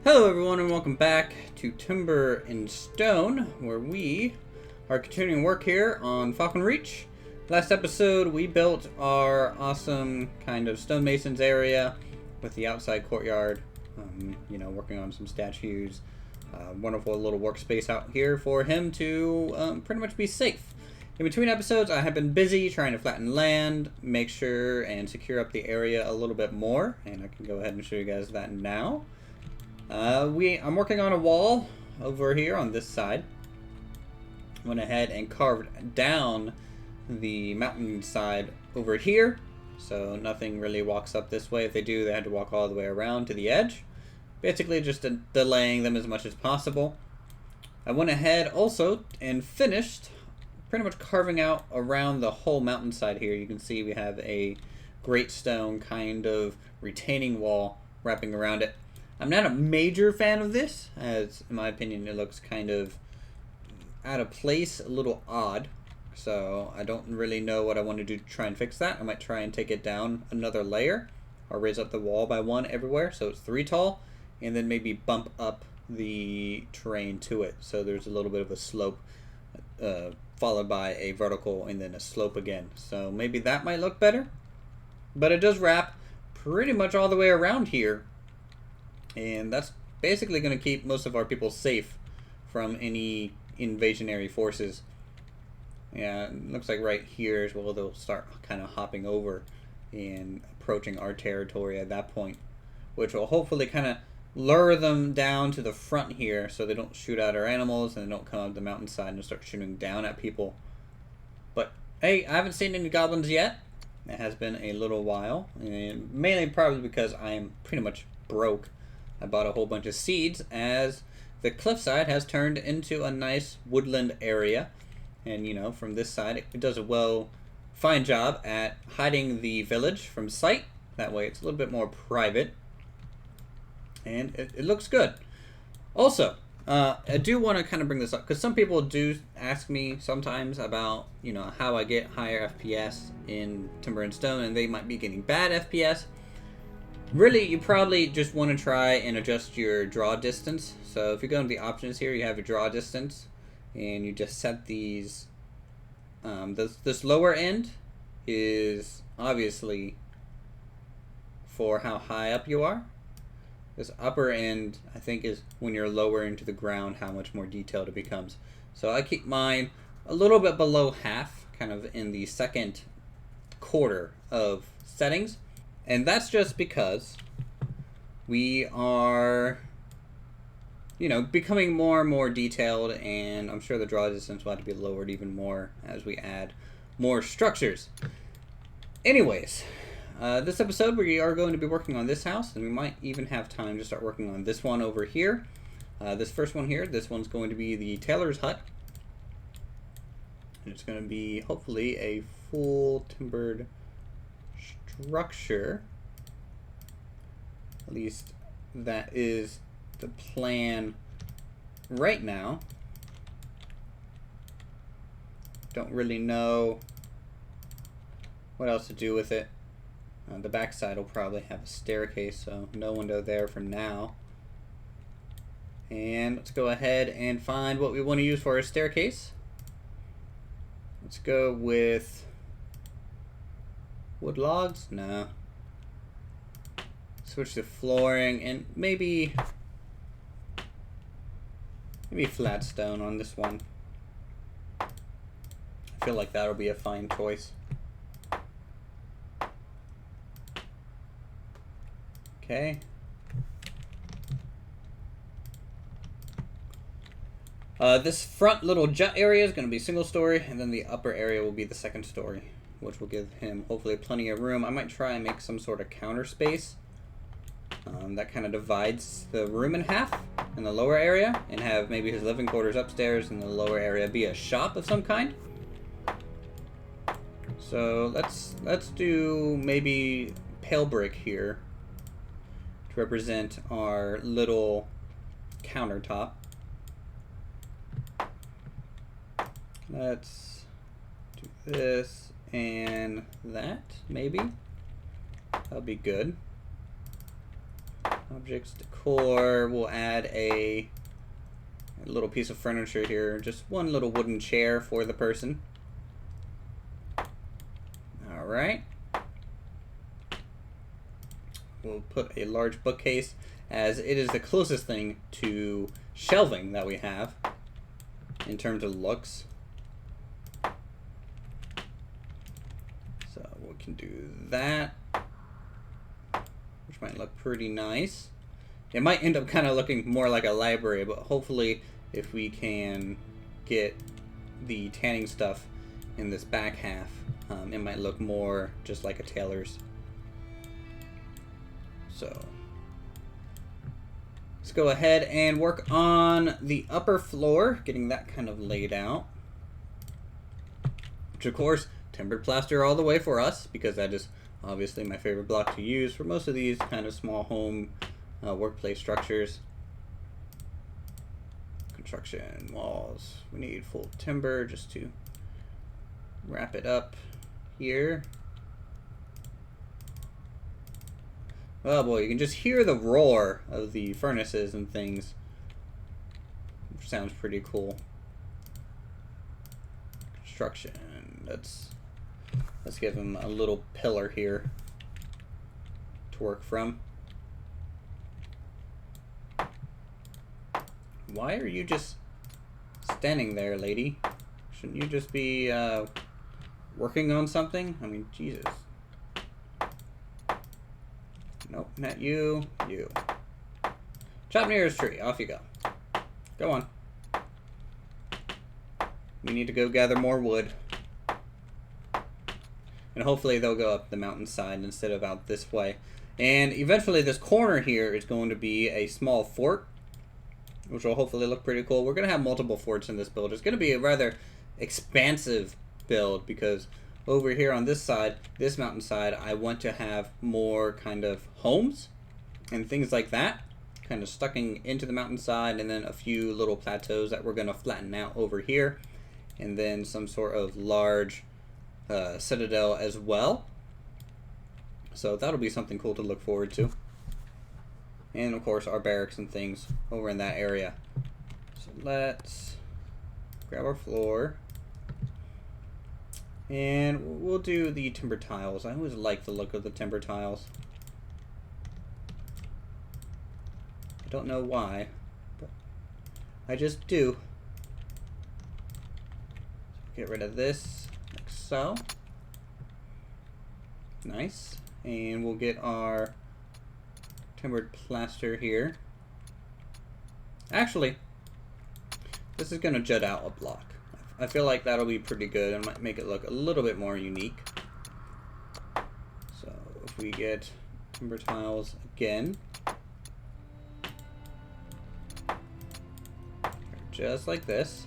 Hello everyone and welcome back to Timber and Stone, where we are continuing work here on Falcon Reach. Last episode we built our awesome kind of stonemasons area with the outside courtyard, working on some statues. Wonderful little workspace out here for him to pretty much be safe. In between episodes, I have been busy trying to flatten land, make sure and secure up the area a little bit more, and I can go ahead and show you guys that now. I'm working on a wall over here on this side. Went ahead and carved down the mountain side over here, so nothing really walks up this way. If they do, they had to walk all the way around to the edge. Basically just delaying them as much as possible. I went ahead also and finished pretty much carving out around the whole mountainside here. You can see we have a great stone kind of retaining wall wrapping around it. I'm not a major fan of this, as in my opinion it looks kind of out of place, a little odd. So I don't really know what I want to do to try and fix that. I might try and take it down another layer, or raise up the wall by one everywhere so it's 3 tall, and then maybe bump up the terrain to it so there's a little bit of a slope, followed by a vertical and then a slope again. So maybe that might look better. But it does wrap pretty much all the way around here. And that's basically going to keep most of our people safe from any invasionary forces. Yeah, it looks like right here is where they'll start kind of hopping over and approaching our territory at that point, which will hopefully kind of lure them down to the front here so they don't shoot at our animals and they don't come up the mountainside and start shooting down at people. But hey, I haven't seen any goblins yet. It has been a little while, and mainly probably because I am pretty much broke. I bought a whole bunch of seeds as the cliffside has turned into a nice woodland area. And from this side it does a fine job at hiding the village from sight. That way it's a little bit more private. And it looks good. Also, I do want to kind of bring this up because some people do ask me sometimes about, how I get higher FPS in Timber and Stone, and they might be getting bad FPS. Really, you probably just want to try and adjust your draw distance. So if you go into the options here, you have your draw distance, and you just set these. This lower end is obviously for how high up you are. This upper end, I think, is when you're lower into the ground, how much more detailed it becomes. So I keep mine a little bit below half, kind of in the second quarter of settings. And that's just because we are, becoming more and more detailed, and I'm sure the draw distance will have to be lowered even more as we add more structures. Anyways, this episode we are going to be working on this house, and we might even have time to start working on this one over here. This first one here, this one's going to be the Tailor's hut. And it's going to be hopefully a full timbered structure. At least that is the plan right now. Don't really know what else to do with it. The back side will probably have a staircase, so no window there for now. And let's go ahead and find what we want to use for our staircase. Let's go with wood logs? No. Switch to flooring and maybe flat stone on this one. I feel like that'll be a fine choice. Okay. This front little jut area is going to be single story, and then the upper area will be the second story, which will give him hopefully plenty of room. I might try and make some sort of counter space that kind of divides the room in half in the lower area, and have maybe his living quarters upstairs and the lower area be a shop of some kind. So let's do maybe pale brick here to represent our little countertop. Let's do this and that, maybe. That'll be good. Objects, decor. We'll add a little piece of furniture here. Just one little wooden chair for the person. Alright. We'll put a large bookcase, as it is the closest thing to shelving that we have in terms of looks. So we can do that, which might look pretty nice. It might end up kind of looking more like a library, but hopefully if we can get the tanning stuff in this back half, it might look more just like a tailor's. So let's go ahead and work on the upper floor, getting that kind of laid out. Which of course, timbered plaster all the way for us, because that is obviously my favorite block to use for most of these kind of small home workplace structures. Construction walls. We need full timber just to wrap it up here. Oh boy, you can just hear the roar of the furnaces and things, which sounds pretty cool. Construction. Let's give him a little pillar here to work from. Why are you just standing there, lady? Shouldn't you just be working on something? I mean, Jesus. Nope, not you. You. Chop nearest tree. Off you go. Go on. We need to go gather more wood. And hopefully they'll go up the mountainside instead of out this way. And eventually this corner here is going to be a small fort, which will hopefully look pretty cool. We're going to have multiple forts in this build. It's going to be a rather expansive build, because over here on this side, this mountainside, I want to have more kind of homes and things like that, kind of stucking into the mountainside, and then a few little plateaus that we're going to flatten out over here, and then some sort of large citadel as well. So that'll be something cool to look forward to. And of course our barracks and things over in that area. So let's grab our floor. And we'll do the timber tiles. I always like the look of the timber tiles. I don't know why, but I just do. Get rid of this, like so. Nice. And we'll get our timbered plaster here. Actually, this is going to jut out a block. I feel like that'll be pretty good and might make it look a little bit more unique. So if we get timber tiles again, just like this.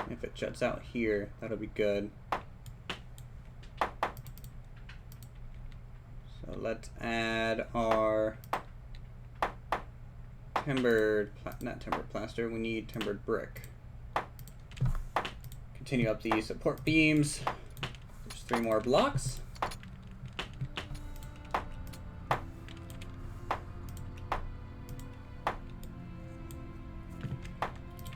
If it juts out here, that'll be good. So let's add our timbered, not timbered plaster, we need timbered brick. Continue up the support beams. There's 3 more blocks.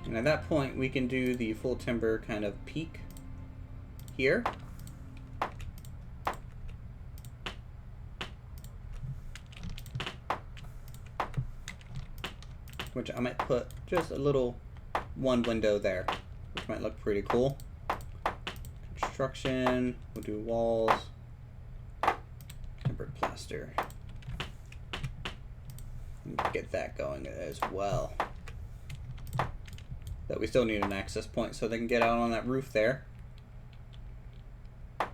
And at that point, we can do the full timber kind of peak here. Which I might put just a little one window there, which might look pretty cool. Construction, we'll do walls, timbered plaster. Get that going as well. But we still need an access point so they can get out on that roof there. So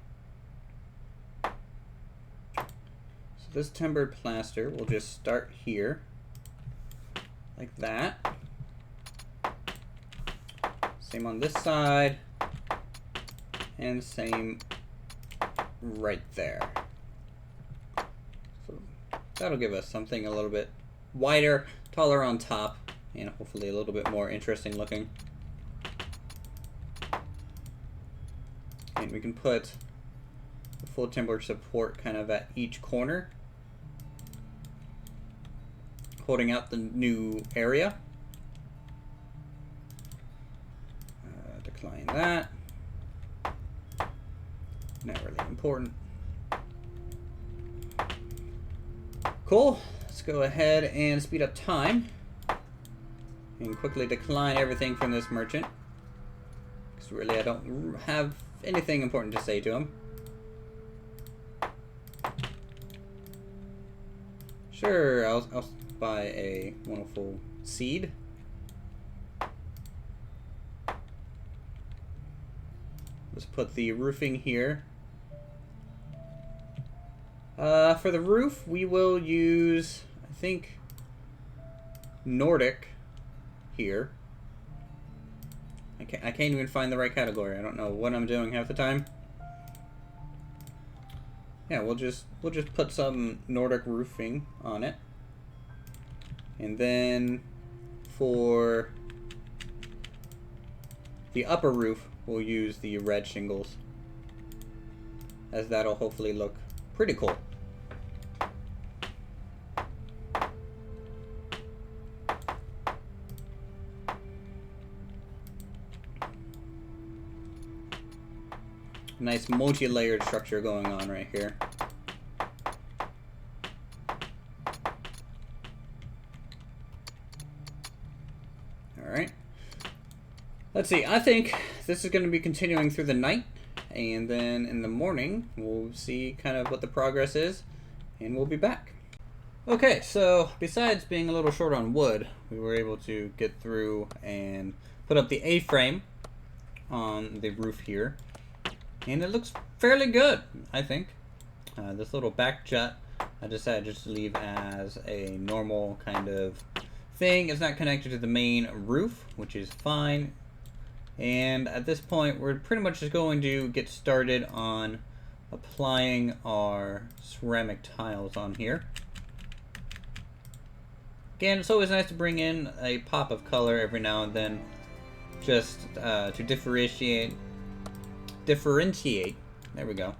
this timbered plaster will just start here, like that. Same on this side, and same right there. So that'll give us something a little bit wider, taller on top, and hopefully a little bit more interesting looking. And we can put the full timber support kind of at each corner, holding out the new area. Decline that. Not really important. Cool. Let's go ahead and speed up time and quickly decline everything from this merchant, because really I don't have anything important to say to him. Sure, I'll buy a wonderful seed. Let's put the roofing here. For the roof, we will use, I think, Nordic here. I can't even find the right category. I don't know what I'm doing half the time. Yeah, we'll just put some Nordic roofing on it. And then for the upper roof, we'll use the red shingles, as that'll hopefully look pretty cool. Nice multi-layered structure going on right here. Alright. Let's see, I think this is going to be continuing through the night, and then in the morning we'll see kind of what the progress is, and we'll be back. Okay, so besides being a little short on wood, we were able to get through and put up the A-frame on the roof here. And it looks fairly good, I think. This little back jut, I decided just to leave as a normal kind of thing. It's not connected to the main roof, which is fine. And at this point, we're pretty much just going to get started on applying our ceramic tiles on here. Again, it's always nice to bring in a pop of color every now and then, just to differentiate, there we go,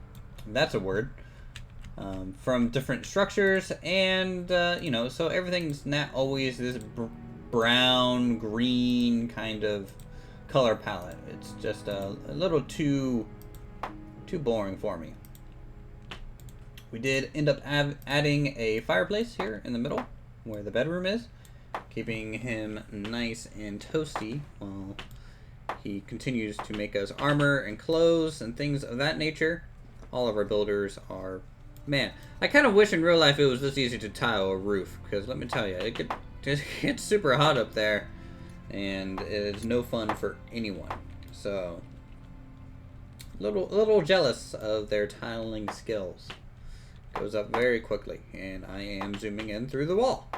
that's a word, from different structures, and you know, so everything's not always this brown, green kind of color palette. It's just a little too boring for me. We did end up adding a fireplace here in the middle, where the bedroom is, keeping him nice and toasty while he continues to make us armor and clothes and things of that nature. All of our builders are... Man, I kind of wish in real life it was this easy to tile a roof, because let me tell you, it gets super hot up there, and it's no fun for anyone. So, a little jealous of their tiling skills. Goes up very quickly, and I am zooming in through the wall.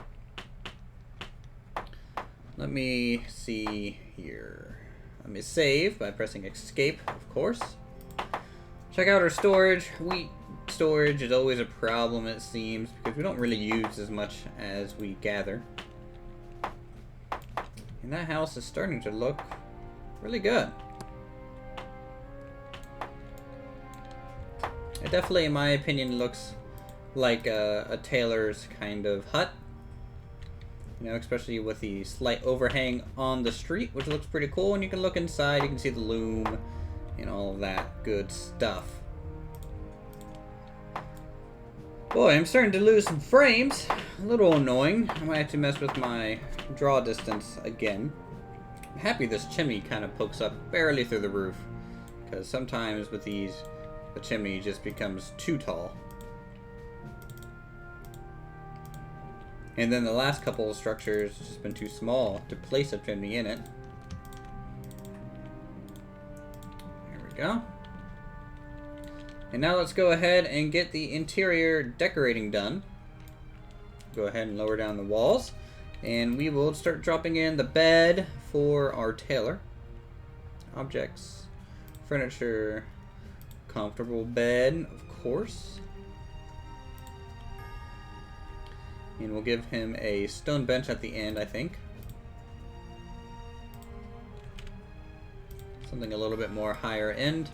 Let me see here. Let me save by pressing escape, of course. Check out our storage. Wheat storage is always a problem, it seems, because we don't really use as much as we gather. And that house is starting to look really good. It definitely, in my opinion, looks like a tailor's kind of hut. You know, especially with the slight overhang on the street, which looks pretty cool. And you can look inside, you can see the loom and all of that good stuff. Boy, I'm starting to lose some frames. A little annoying. I might have to mess with my draw distance again. I'm happy this chimney kind of pokes up barely through the roof, because sometimes with these, the chimney just becomes too tall. And then the last couple of structures has just been too small to place a chimney in it. There we go. And now let's go ahead and get the interior decorating done. Go ahead and lower down the walls. And we will start dropping in the bed for our tailor. Objects, furniture, comfortable bed, of course. And we'll give him a stone bench at the end, I think. Something a little bit more higher end.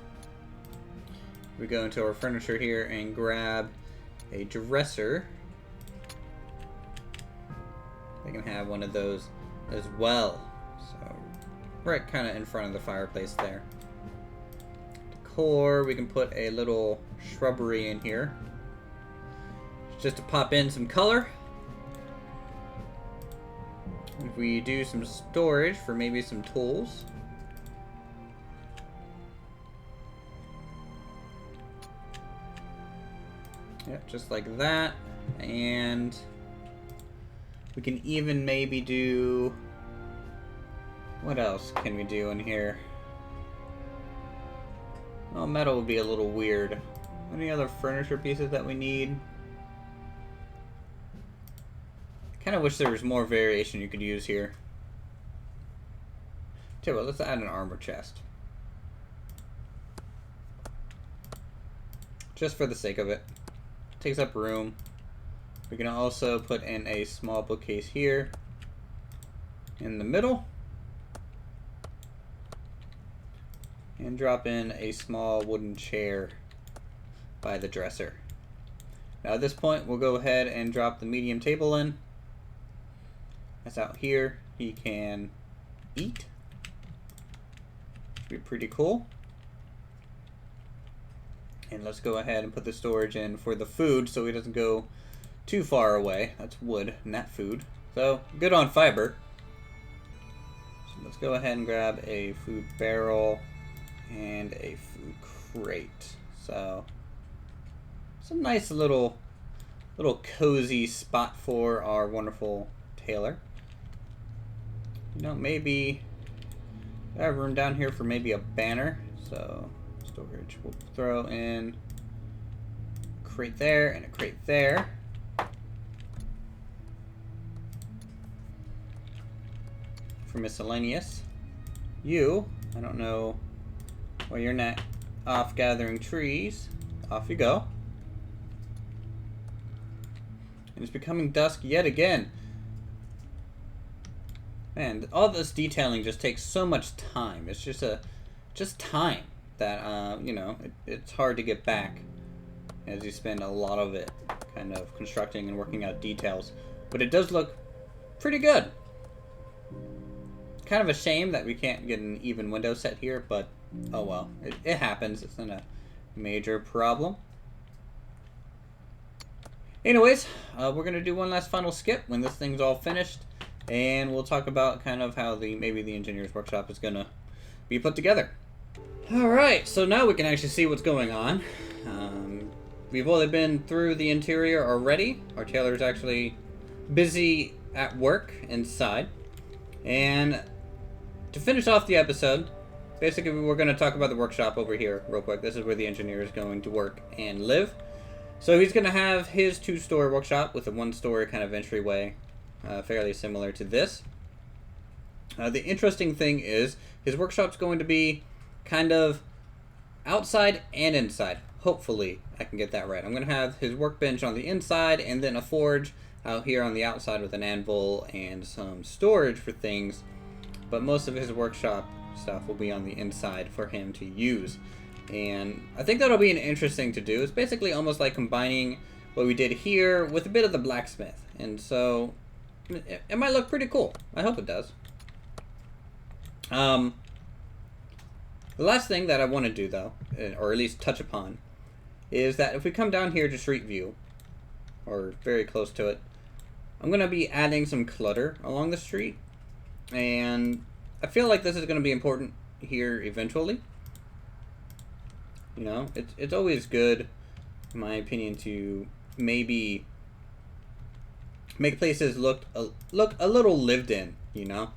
We go into our furniture here and grab a dresser. They can have one of those as well. So, right kind of in front of the fireplace there. Decor, we can put a little shrubbery in here. Just to pop in some color. If we do some storage for maybe some tools. Yep, just like that. And we can even maybe do... What else can we do in here? Oh, metal would be a little weird. Any other furniture pieces that we need? Kind of wish there was more variation you could use here. Tell you what, let's add an armor chest. Just for the sake of it. Takes up room. We can also put in a small bookcase here in the middle. And drop in a small wooden chair by the dresser. Now at this point, we'll go ahead and drop the medium table in. That's out here. He can eat. Should be pretty cool. And let's go ahead and put the storage in for the food so he doesn't go too far away. That's wood, not food. So, good on fiber. So let's go ahead and grab a food barrel and a food crate. So, it's a nice little cozy spot for our wonderful Tailor. You know, maybe I have room down here for maybe a banner. So, storage. We'll throw in a crate there and a crate there. For miscellaneous. You, I don't know why you're not off gathering trees. Off you go. And it's becoming dusk yet again. Man, all this detailing just takes so much time. It's just time that you know, it's hard to get back as you spend a lot of it kind of constructing and working out details. But it does look pretty good. Kind of a shame that we can't get an even window set here, but oh well, it happens. It's not a major problem. Anyways, we're gonna do one last final skip when this thing's all finished, and we'll talk about kind of how maybe the engineer's workshop is gonna be put together. All right, so now we can actually see what's going on. We've only been through the interior already. Our Tailor's actually busy at work inside, and to finish off the episode, basically we're going to talk about the workshop over here real quick. This is where the engineer is going to work and live. So he's going to have his two-story workshop with a one-story kind of entryway, fairly similar to this. The interesting thing is his workshop's going to be kind of outside and inside. Hopefully I can get that right. I'm going to have his workbench on the inside and then a forge out here on the outside with an anvil and some storage for things. But most of his workshop stuff will be on the inside for him to use. And I think that'll be an interesting to do. It's basically almost like combining what we did here with a bit of the blacksmith. And so it might look pretty cool. I hope it does. The last thing that I want to do though, or at least touch upon, is that if we come down here to Street View, or very close to it, I'm going to be adding some clutter along the street. And I feel like this is going to be important here eventually. You know, it's always good, in my opinion, to maybe make places look a little lived in, you know?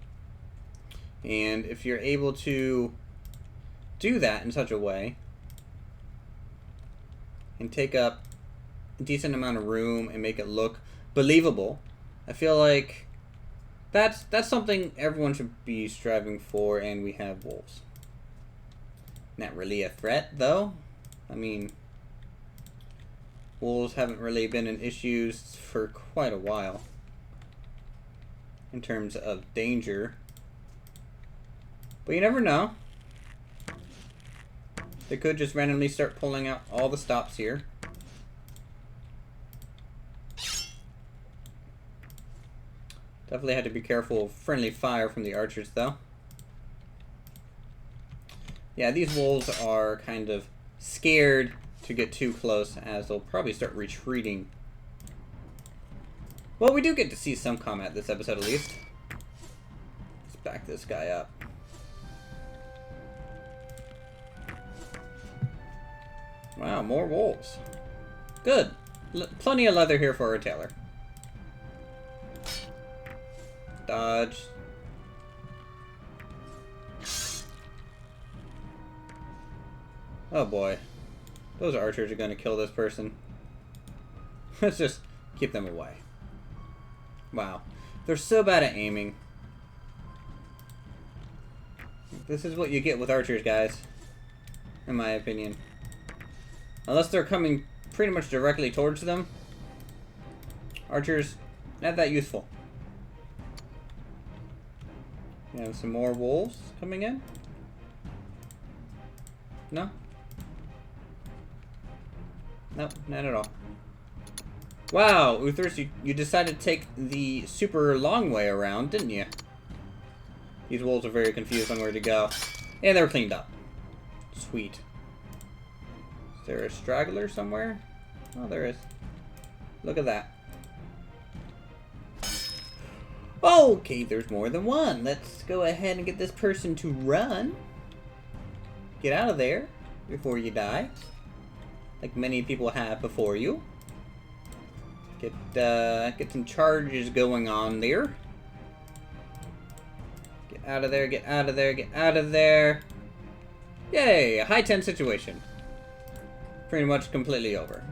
And if you're able to do that in such a way and take up a decent amount of room and make it look believable, I feel like that's something everyone should be striving for, and we have wolves. Not really a threat, though. I mean, wolves haven't really been an issue for quite a while in terms of danger. But you never know. They could just randomly start pulling out all the stops here. Definitely had to be careful of friendly fire from the archers, though. Yeah, these wolves are kind of scared to get too close, as they'll probably start retreating. Well, we do get to see some combat this episode, at least. Let's back this guy up. Wow, more wolves. Good. Plenty of leather here for our tailor. Dodge. Oh boy. Those archers are going to kill this person. Let's just keep them away. Wow. They're so bad at aiming. This is what you get with archers, guys. In my opinion. Unless they're coming pretty much directly towards them. Archers, not that useful. We have some more wolves coming in. No? Nope, not at all. Wow, Uthris, you decided to take the super long way around, didn't you? These wolves are very confused on where to go. And they're cleaned up. Sweet. Is there a straggler somewhere? Oh, there is. Look at that. Okay, there's more than one. Let's go ahead and get this person to run. Get out of there before you die. Like many people have before you. Get some charges going on there. Get out of there, get out of there, get out of there. Yay, a high 10 situation. Pretty much completely over.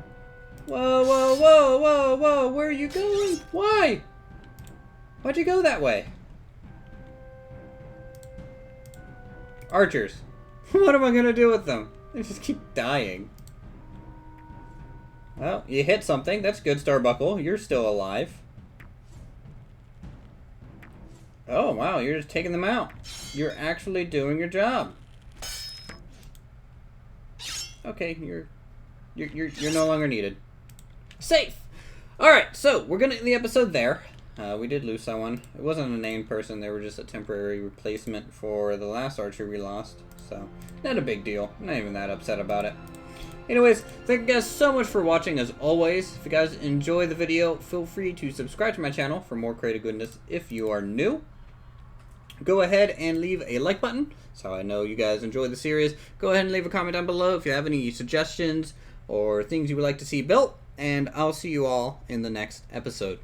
Whoa, whoa, whoa, whoa, whoa, where are you going? Why? Why'd you go that way? Archers. What am I gonna do with them? They just keep dying. Well, you hit something. That's good, Starbuckle. You're still alive. Oh, wow. You're just taking them out. You're actually doing your job. Okay, you're no longer needed. Safe! Alright, so we're gonna end the episode there. We did lose someone. It wasn't a named person. They were just a temporary replacement for the last archer we lost. So, not a big deal. I'm not even that upset about it. Anyways, thank you guys so much for watching as always. If you guys enjoy the video, feel free to subscribe to my channel for more creative goodness if you are new. Go ahead and leave a like button so I know you guys enjoy the series. Go ahead and leave a comment down below if you have any suggestions or things you would like to see built. And I'll see you all in the next episode.